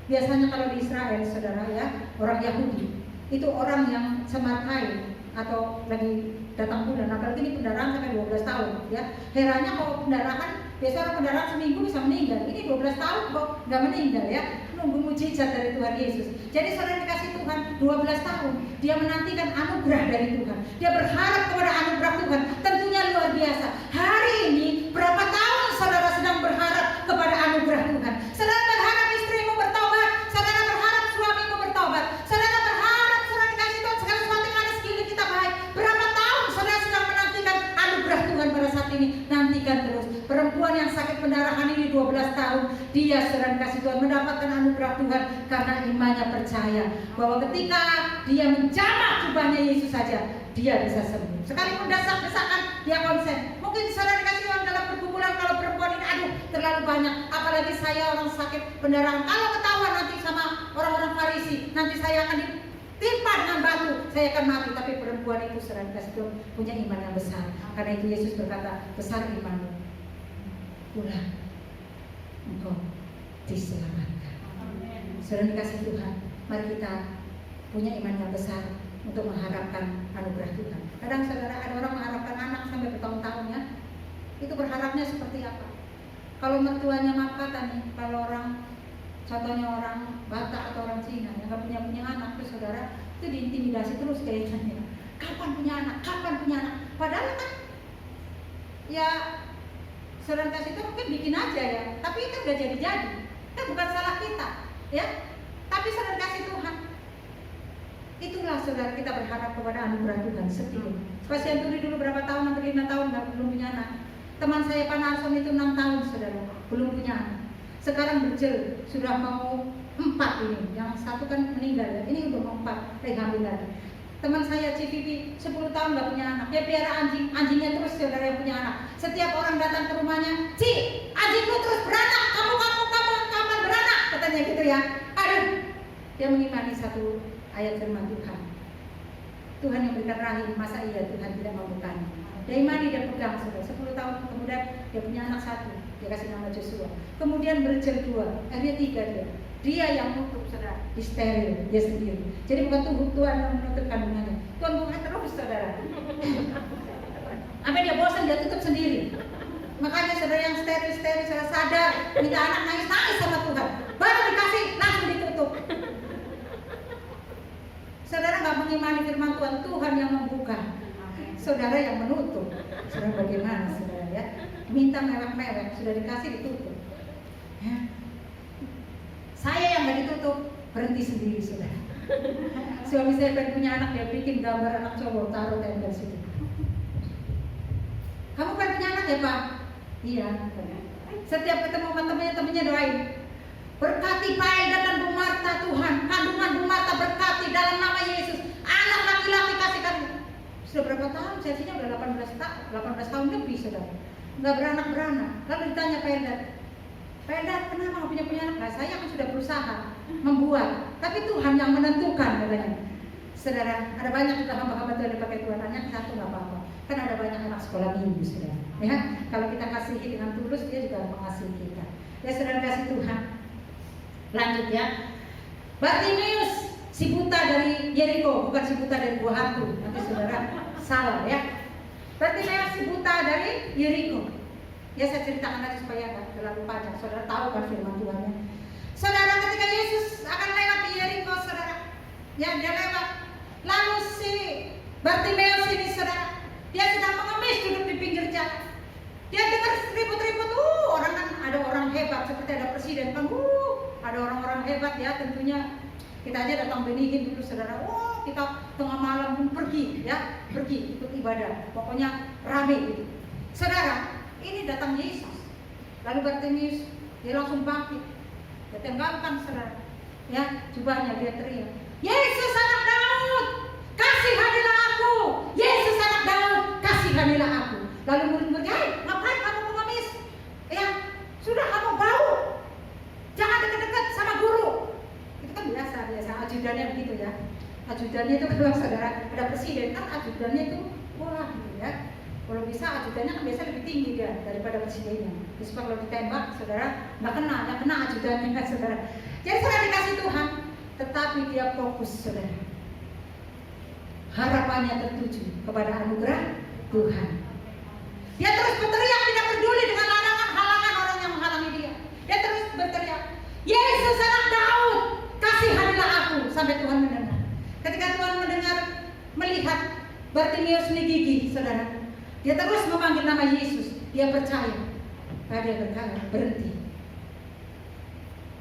biasanya kalau di Israel, saudara ya, orang Yahudi itu orang yang semarkai atau lagi datang bulan, apalagi ini pendarahan sampai 12 tahun ya. Herannya kalau pendarahan, biasa orang pendarahan seminggu bisa meninggal, ini 12 tahun kok nggak meninggal ya, nunggu mujizat dari Tuhan Yesus. Jadi saudara dikasih Tuhan 12 tahun, dia menantikan anugerah dari Tuhan, dia berharap kepada anugerah Tuhan, tentunya luar biasa. Hari ini berapa tahun saudara sedang berharap kepada anugerah Tuhan? Saudara berharap istrimu bertobat, saudara berharap suamimu bertobat, saudara berharap saudara dikasih Tuhan segala sesuatu yang ada sekeliling kita baik. Berapa tahun saudara sedang menantikan anugerah Tuhan pada saat ini? Nantikan terus. Perempuan yang sakit pendarahan ini 12 tahun, dia saudara dikasih Tuhan mendapatkan anugerah Tuhan karena imannya percaya bahwa ketika dia menjamah jubahnya Yesus saja, dia bisa sembuh. Sekalipun desak-desakan, dia konsen. Mungkin saudara dikasih Tuhan dalam perkumpulan, kalau perempuan ini aduh terlalu banyak, apalagi saya orang sakit pendarahan, kalau ketahuan nanti sama orang-orang Farisi, nanti saya akan ditimpa dengan batu, saya akan mati. Tapi perempuan itu saudara dikasih Tuhan punya iman yang besar. Karena itu Yesus berkata, besar imanmu, pulang engkau diselamatkan. Saudara dikasih Tuhan, mari kita punya iman yang besar untuk mengharapkan anugerah Tuhan. Kadang saudara, ada orang mengharapkan anak sampai bertahun-tahun ya. Itu berharapnya seperti apa? Kalau mertuanya maaf kata nih, kalau orang, contohnya orang Batak atau orang Cina yang gak punya anak tuh saudara, itu diintimidasi terus kayaknya. Kapan punya anak? Kapan punya anak? Padahal kan ya saudara kasih itu mungkin bikin aja ya, tapi itu udah jadi-jadi. Kan bukan salah kita ya, tapi saudara kasih Tuhan. Itulah saudara kita berharap kepada anugerah Tuhan setia. Pasien Turi dulu berapa tahun, hampir 5 tahun belum punya anak. Teman saya Pak Narson itu 6 tahun saudara, belum punya anak. Sekarang berjel, sudah mau 4 ini. Yang satu kan meninggal ya, ini udah mau 4, hamil lagi. Teman saya CVP 10 tahun gak punya anak. Dia piara anjing, anjingnya terus saudara yang punya anak. Setiap orang datang ke rumahnya, "Ci, anjingku terus beranak, kamu kapan beranak?" Katanya gitu ya. Aduh, dia mengimani satu ayat firman Tuhan. Tuhan yang berikan rahim, masa iya Tuhan tidak membukanya? Dia imani, dia pegang saudara. 10 tahun kemudian dia punya anak 1, dia kasih nama Joshua. Kemudian berjel 2, akhirnya 3 dia yang menutup saudara, disteril dia sendiri. Jadi bukan Tuhan yang menutup kandungannya, Tuhan bukan terus saudara. Sampai dia bosan, dia tutup sendiri. Makanya saudara yang steril saudara sadar, minta anak nangis sama Tuhan, baru dikasih langsung ditutup. Saudara nggak mengimani firman Tuhan, Tuhan yang membuka, saudara yang menutup. Saudara bagaimana saudara ya? Minta mewah-mewah, sudah dikasih ditutup. Ya. Saya yang nggak ditutup, berhenti sendiri saudara. Suami saya pengen punya anak, dia bikin gambar anak cowok, taruh tempel situ. "Kamu pengen punya anak ya Pak?" "Iya." Setiap ketemu sama temannya doain, "Berkati Pak Elda dan Bu Marta Tuhan, kandungan Bu Marta berkati dalam nama Yesus, anak laki-laki kasihkan." Sudah berapa tahun? Sesinya udah 18 tahun lebih saudara, nggak beranak. Lalu ditanya Pak Elda, "Pak Elda, kenapa nggak punya anak?" "Nah, saya kan sudah berusaha membuat, tapi Tuhan yang menentukan," katanya. Saudara, ada banyak juga hamba-hamba Tuhan yang pakai Tuhan, anak 1 nggak apa-apa. Kan ada banyak anak sekolah minggu saudara. Ya, kalau kita kasihi dengan tulus, dia juga mengasihi kita. Ya saudara kasih Tuhan. Lanjut ya. Bartimeus, si buta dari Yeriko, bukan si buta dari buah hantu. Nanti saudara salah ya. Bartimeus si buta dari Yeriko. Ya saya ceritakan aja supaya nggak terlalu panjang. Saudara tahu kan firman Tuhannya. Saudara ketika Yesus akan lewat di Yeriko, saudara, ya dia lewat. Lalu si Bartimeus ini saudara, dia sedang mengemis duduk di pinggir jalan. Dia dengar ribut-ribut, orang kan ada orang hebat seperti ada presiden kan, ada orang-orang hebat ya tentunya. Kita aja datang benihin dulu saudara, kita tengah malam pun pergi ikut ibadah, pokoknya rame gitu. Saudara, ini datang Yesus. Lalu Bartimeus dia langsung bangkit. Dia tenggelamkan saudara. Ya, jubahnya dia teriak, Yesus anak Daud, kasihanilah aku. Yesus anak Daud, kasihanilah aku. Lalu murid-murid, hei, ngapain kamu mengemis? Ya, sudah kamu bau. Jangan dekat-dekat sama guru. Itu kan biasa ajudannya begitu ya. Ajudannya itu kalau saudara ada presiden kan ajudannya itu wah gitu ya. Kalau bisa ajudannya kan biasa lebih tinggi dia daripada presidennya. Terus kalau ditembak saudara nggak kena ajudannya kan saudara. Jadi saudara dikasih Tuhan, tetapi dia fokus saudara. Harapannya tertuju kepada anugerah Tuhan. Dia terus berteriak, tidak peduli dengan halangan orang yang menghalangi dia. Dia terus berteriak, Yesus anak Daud, kasihanilah aku. Sampai Tuhan mendengar. Ketika Tuhan mendengar, melihat Bartimeus ini gigih saudara, dia terus memanggil nama Yesus. Dia percaya. Dia berkata, berhenti.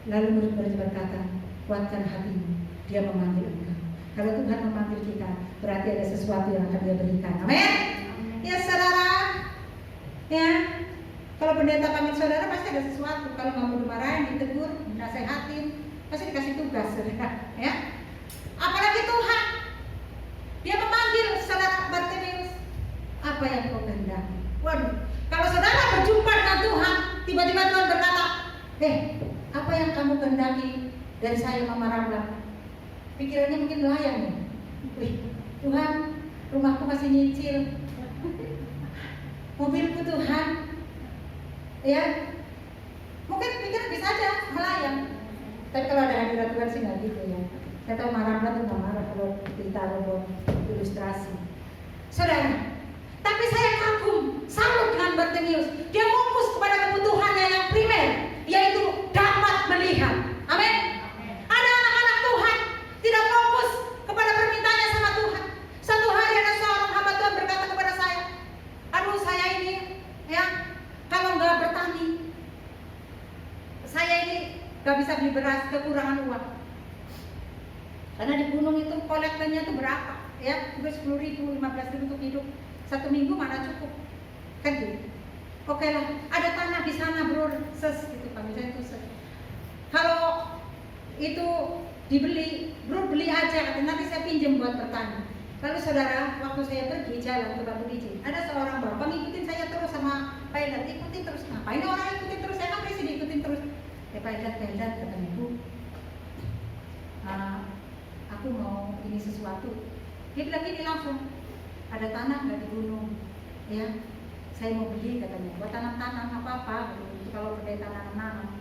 Lalu murid-murid berkata, kuatkan hatimu, dia memanggil engkau. Kalau Tuhan memanggil kita, berarti ada sesuatu yang akan dia berikan. Amin. Ya saudara, ya, kalau pendeta panggil saudara pasti ada sesuatu. Kalau nggak mau dimarahin, ditegur, dinasehatin, pasti dikasih tugas saudara. Ya, apalagi Tuhan, dia memanggil saudara Bartimeus. Apa yang kau kehendaki? Waduh, kalau saudara berjumpa dengan Tuhan, tiba-tiba Tuhan berkata, apa yang kamu kehendaki dari saya Mama Ramla? Pikirannya mungkin melayang nih. Wih, Tuhan, rumahku masih nyicil, mobilku Tuhan, ya, mungkin pikiran bisa aja melayang. Tapi kalau ada hadirat Tuhan sih nggak gitu ya. Saya tahu Mama Ramla tuh nggak marah kalau ditaruh buat ilustrasi. Saudara, tapi saya kagum, salut dengan Bartimeus. Dia fokus kepada kebutuhannya yang primer, yaitu dapat melihat. Amin. Ada anak-anak Tuhan tidak fokus kepada permintaannya sama Tuhan. Satu hari ada seorang hamba Tuhan berkata kepada saya, aduh saya ini ya kalau nggak bertani, saya ini nggak bisa beli beras, kekurangan uang. Karena di gunung itu kolektornya itu berapa? Ya, 10.000, 15.000 untuk hidup. 1 minggu mana cukup? Kan gitu. Oke lah, ada tanah di sana bro, gitu kami saya itu kalau itu dibeli, bro beli aja, nanti saya pinjam buat bertani. Lalu saudara, waktu saya pergi jalan ke Batu Biji, ada seorang bapak ngikutin saya terus sama pilot, ikutin terus. Ngapain orang ikutin terus? Saya kan presiden ikutin terus. Pilot kata ibu, aku mau ini sesuatu. Dia bilang gini langsung, ada tanah nggak di gunung, ya? Saya mau beli katanya, buat tanam-tanam apa-apa, gitu. Kalau pendeta tanam-tanam.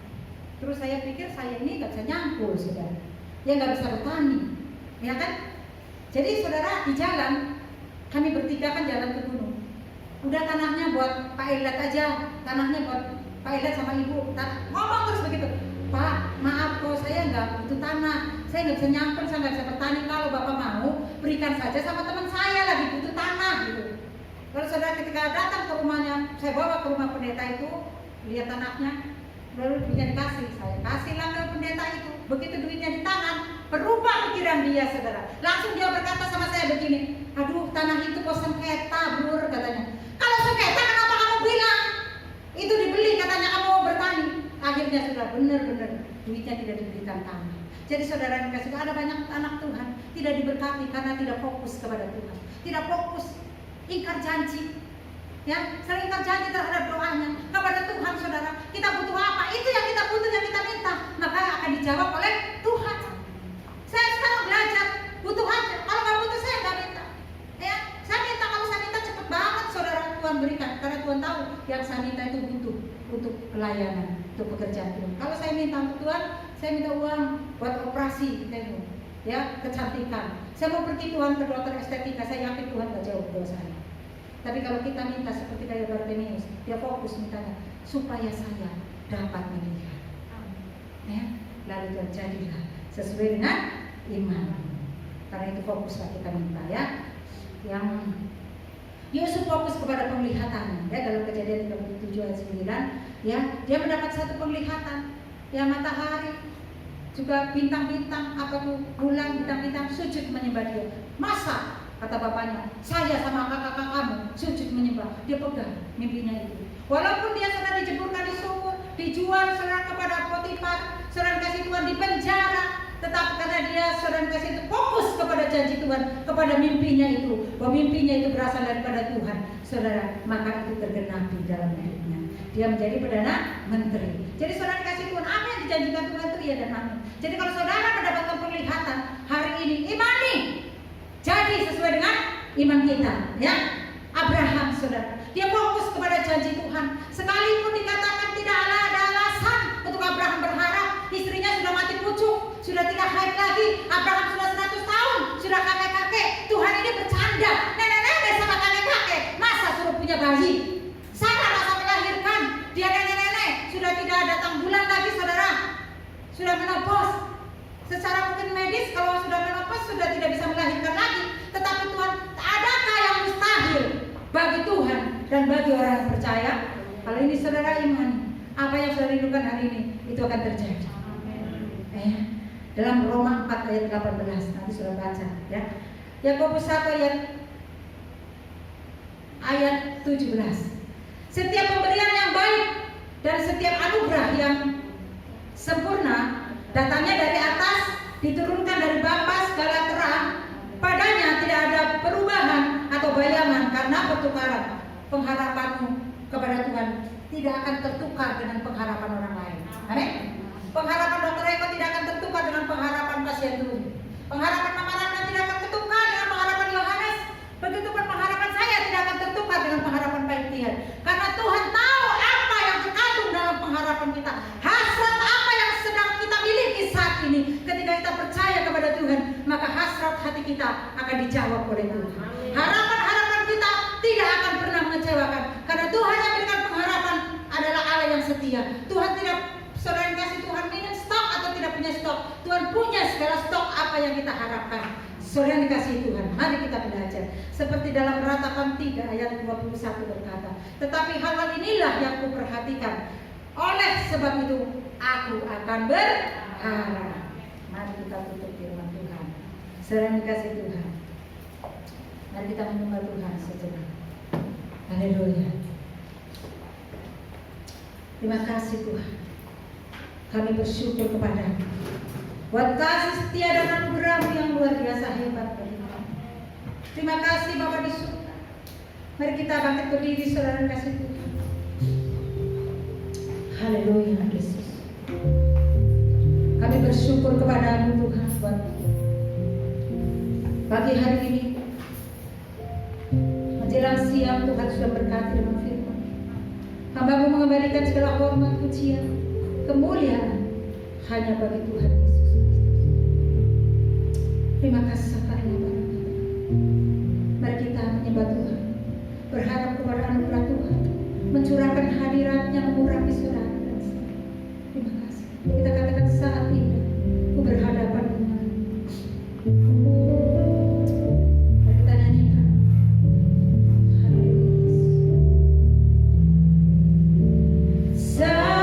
Terus saya pikir saya ini nggak bisa nyangkul, saudara. Ya nggak bisa bertani, ya kan? Jadi saudara di jalan, kami bertiga kan jalan ke gunung. Udah tanahnya buat Pak Elat aja, tanahnya buat Pak Elat sama ibu. Ngomong terus begitu, Pak, maaf kok saya nggak butuh tanah, saya nggak bisa nyangkul, saya nggak bisa bertani. Kalau Bapak mau, berikan saja sama teman saya lagi butuh tanah, gitu. Lalu saudara ketika datang ke rumahnya, saya bawa ke rumah pendeta itu, lihat tanahnya. Lalu duitnya dikasih, saya kasihlah ke pendeta itu. Begitu duitnya di tangan, berubah pikiran dia saudara. Langsung dia berkata sama saya begini, aduh tanah itu kok sengketa bro, katanya. Kalau sengketa kenapa kamu bilang? Itu dibeli katanya kamu mau bertani. Akhirnya sudah benar-benar duitnya tidak diberikan tanah. Jadi saudara yang kasih, ada banyak anak Tuhan tidak diberkati karena tidak fokus kepada Tuhan. Tidak fokus, ingkar janji. Ya, sering terjadi terhadap doanya kepada Tuhan saudara. Kita butuh apa? Itu yang kita butuh, yang kita minta, maka akan dijawab oleh Tuhan. Saya sekarang belajar butuh aja. Kalau nggak butuh saya nggak minta. Ya, saya minta, kalau saya minta cepet banget saudara Tuhan berikan, karena Tuhan tahu yang saya minta itu butuh untuk pelayanan, untuk pekerjaan Tuhan. Kalau saya minta untuk Tuhan, saya minta uang buat operasi, ya, kecantikan. Saya mau pergi Tuhan ke dokter estetika, saya yakin Tuhan nggak jawab doa saya. Tapi kalau kita minta seperti kayak Bartimeus, dia fokus mintanya supaya saya dapat melihat. Ya, lalu terjadilah sesuai dengan iman. Karena itu fokuslah kita minta ya. Yang Yusuf fokus kepada penglihatan ya, dalam Kejadian 37 ayat 9 ya, dia mendapat satu penglihatan ya, matahari juga bintang-bintang, apa tuh, bulan, bintang-bintang sujud menyembah dia. Masa kata bapaknya, saya sama kakak-kakak kamu sujud menyembah berlimpah, dia pegang mimpinya itu. Walaupun dia sudah dijeburkan di sumur, dijual saudara kepada Potifar, saudara kasih Tuhan di penjara, tetapi karena dia saudara kasih itu fokus kepada janji Tuhan, kepada mimpinya itu, bahwa mimpinya itu berasal daripada Tuhan, saudara, maka itu tergenapi dalam hidupnya. Dia menjadi Perdana Menteri. Jadi saudara kasih Tuhan, apa yang dijanjikan Tuhan itu iya dan amin. Jadi kalau saudara mendapatkan penglihatan hari ini, imani, jadi sesuai dengan iman kita, ya. Abraham, saudara, dia fokus kepada janji Tuhan. Sekalipun dikatakan tidak ada alasan untuk Abraham berharap, istrinya sudah mati pucuk, sudah tidak haid lagi, Abraham sudah 100 tahun, sudah kakek-kakek. Tuhan ini bercanda, nenek-nenek sama kakek-kakek, masa suruh punya bayi? Sarah masa melahirkan, dia nenek-nenek, sudah tidak ada tanggulan lagi, saudara, sudah menopause. Secara mungkin medis, kalau sudah menopause sudah tidak bisa melahirkan lagi. Tetapi Tuhan, adakah yang mustahil bagi Tuhan dan bagi orang yang percaya? Kalau ini saudara iman, apa yang saudara rindukan hari ini itu akan terjadi. Dalam Roma 4 ayat 18, nanti saudara baca, ya. Yakobus 1 ayat 17. Setiap pemberian yang baik dan setiap anugerah yang sempurna datangnya dari atas, diturunkan dari Bapa segala terang. Padanya tidak ada perubahan atau bayangan karena pertukaran. Pengharapanmu kepada Tuhan tidak akan tertukar dengan pengharapan orang lain. Amin. Pengharapan Dr. Eko tidak akan tertukar dengan pengharapan pasien dulu. Pengharapan Mama Rana tidak akan tertukar dengan pengharapan Yohanes. Begitupun pengharapan saya tidak akan tertukar dengan pengharapan Pak Iktiar. Karena Tuhan tahu apa yang terkandung dalam pengharapan kita. Hasrat apa yang sedang kita miliki saat ini. Ketika kita percaya kepada Tuhan, maka hasrat hati kita akan dijawab oleh Tuhan. Harapan-harapan kita tidak akan pernah mengecewakan. Karena Tuhan yang memberikan pengharapan adalah Allah yang setia. Tuhan tidak, saudara yang kasih Tuhan minum stok atau tidak punya stok. Tuhan punya segala stok apa yang kita harapkan. Saudara yang dikasih Tuhan, mari kita belajar. Seperti dalam Ratapan 3 ayat 21 berkata, tetapi hal inilah yang kuperhatikan. Oleh sebab itu aku akan berharap. Mari kita tutup firman Tuhan. Saudara yang dikasih Tuhan, mari kita menyembah Tuhan sejenak. Haleluya. Terima kasih Tuhan. Kami bersyukur kepadamu buat kasih setia dan anugerah-Mu yang luar biasa hebat bagi kami. Terima kasih Bapa di surga. Mari kita bangkit berdiri, saudara yang kasih Tuhan. Haleluya Yesus. Kami bersyukur kepadamu Tuhan buat pagi hari ini. Menjelang siang Tuhan sudah berkati dengan firman. Hamba-Mu mengembalikan segala hormat, pujian, kemuliaan hanya bagi Tuhan Yesus. Terima kasih karena Bapak. Mari kita menyembah Tuhan, berharap kepada anugerah Tuhan, mencurahkan hadirat-Nya mengurapi saudara dan saya. Terima kasih. Kita katakan saat ini, ku berhadapan dengan. Mari kita nyanyikan. Sangat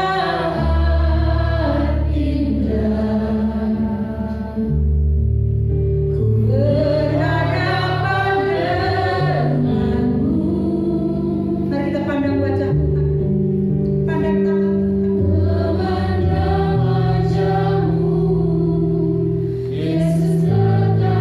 indah. Yesus tetap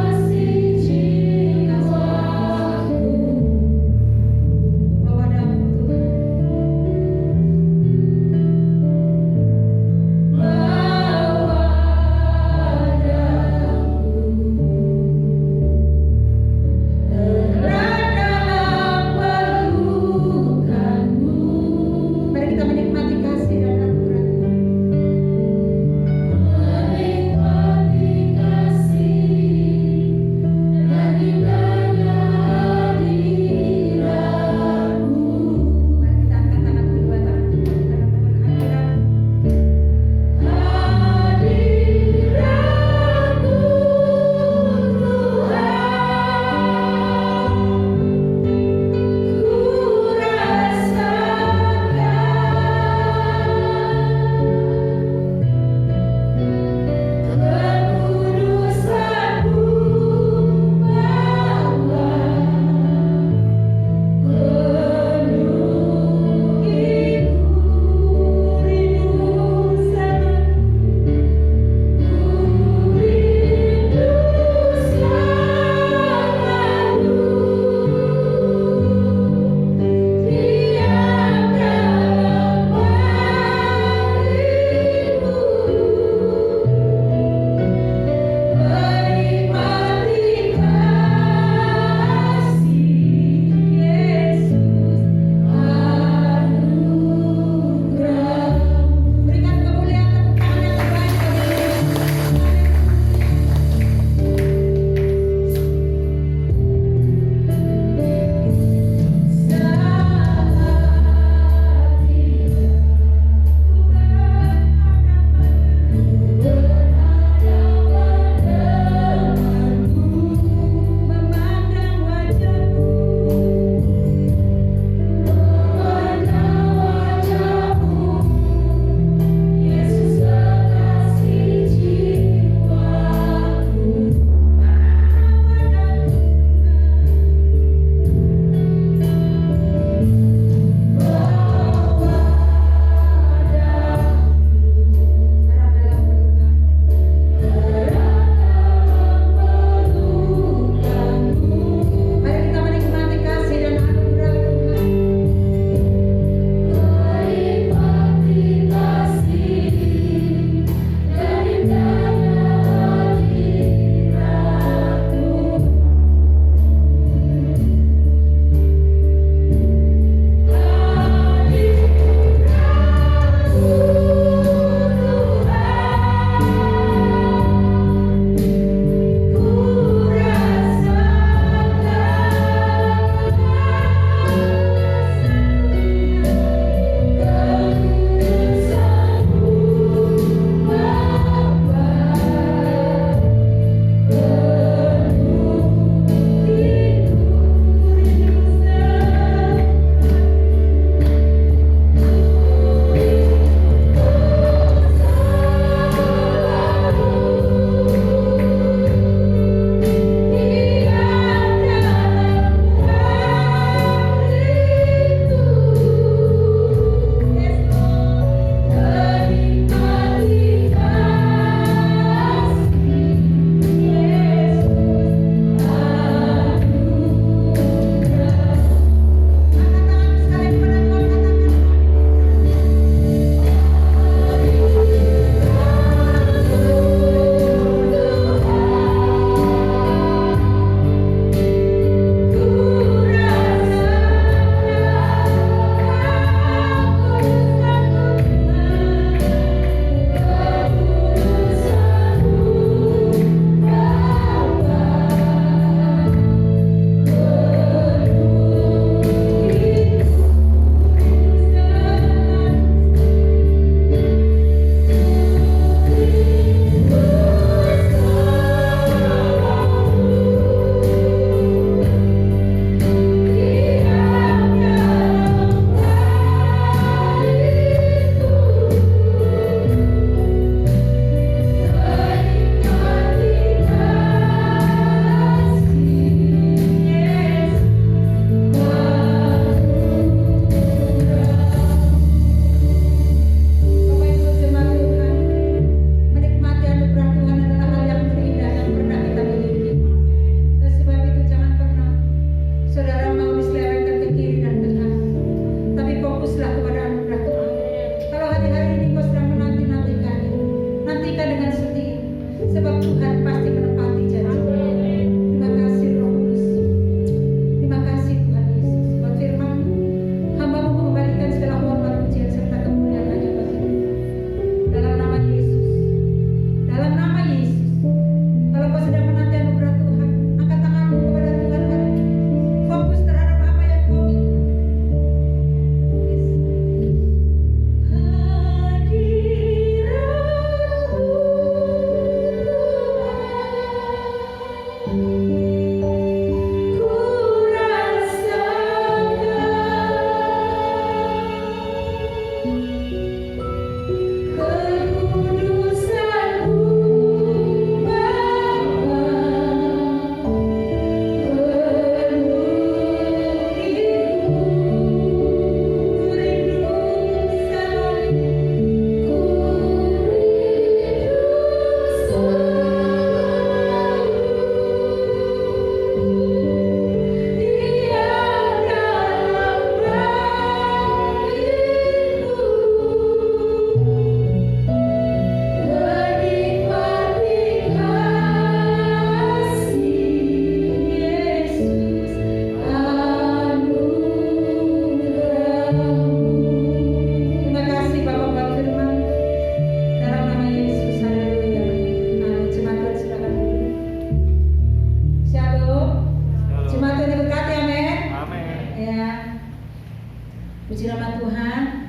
Puji nama Tuhan.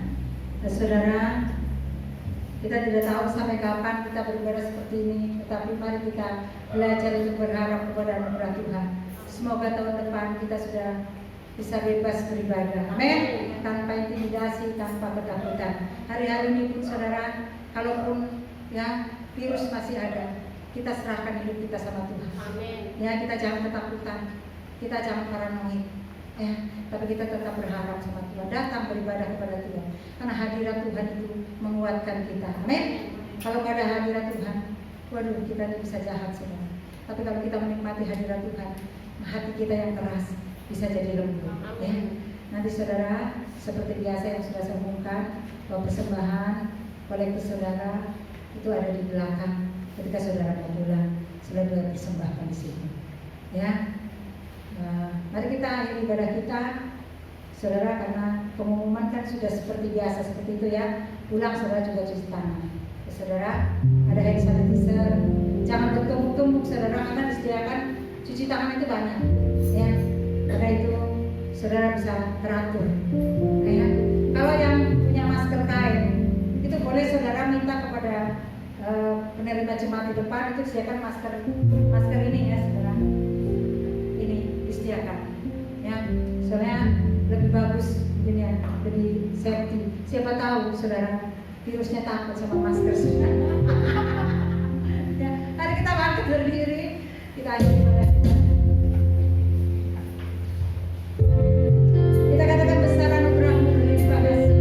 Saudara, kita tidak tahu sampai kapan kita beribadah seperti ini, tetapi mari kita belajar untuk berharap kepada anugerah Tuhan. Semoga tahun depan kita sudah bisa bebas beribadah. Amin. Tanpa intimidasi, tanpa ketakutan. Hari-hari ini pun saudara, kalaupun ya virus masih ada, kita serahkan hidup kita sama Tuhan. Amin. Ya, kita jangan ketakutan, kita jangan paranoid. Ya, tapi kita tetap berharap sama Tuhan, datang beribadah kepada Tuhan, karena hadirat Tuhan itu menguatkan kita. Amin. Kalau nggak ada hadirat Tuhan, waduh, kita ini bisa jahat saudara. Tapi kalau kita menikmati hadirat Tuhan, hati kita yang keras bisa jadi lembut. Ya. Nanti saudara, seperti biasa yang sudah saya umumkan, bahwa persembahan kolektif saudara itu ada di belakang. Ketika saudara mau pulang, saudara persembahkan di sini. Ya. Mari kita akhiri ibadah kita, saudara, karena pengumuman kan sudah seperti biasa seperti itu ya. Pulang saudara juga cuci tangan. Ya, saudara, ada hand sanitizer. Jangan bertumpuk-tumpuk saudara, karena disediakan cuci tangan itu banyak. Ya, karena itu saudara bisa teratur. Ya. Kalau yang punya masker kain, itu boleh saudara minta kepada penerima jemaat di depan itu disediakan masker ini ya saudara. Disediakan, ya, soalnya lebih bagus begini ya, lebih safety. Siapa tahu saudara virusnya takut sama masker saudara. Ya, mari kita bangkit berdiri, kita akhiri ibadah kita. Kita katakan besar anugerah-Mu berlimpah kasih.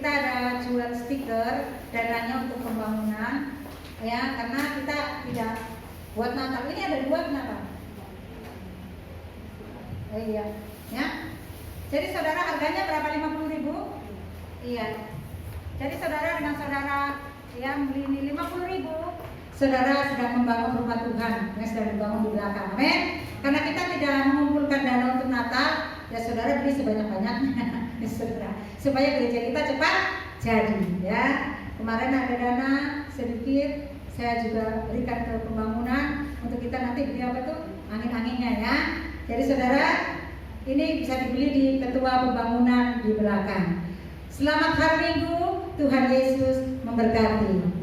kita ada jual stiker dananya untuk pembangunan ya, karena kita tidak buat Natal. Ini ada 2 kenapa? Iya ya. Jadi saudara harganya berapa? 50.000? Iya. Jadi saudara dengan saudara yang beli ini 50.000, saudara sedang membangun rumah Tuhan yang sedang dibangun di belakang. Amin. Karena kita tidak mengumpulkan dana untuk Natal, ya saudara beli sebanyak-banyaknya ya saudara, supaya gereja kita cepat jadi ya. Kemarin ada dana sedikit saya juga berikan ke pembangunan untuk kita nanti beli apa tuh angin-anginnya ya. Jadi saudara, ini bisa dibeli di ketua pembangunan di belakang. Selamat hari Minggu, Tuhan Yesus memberkati.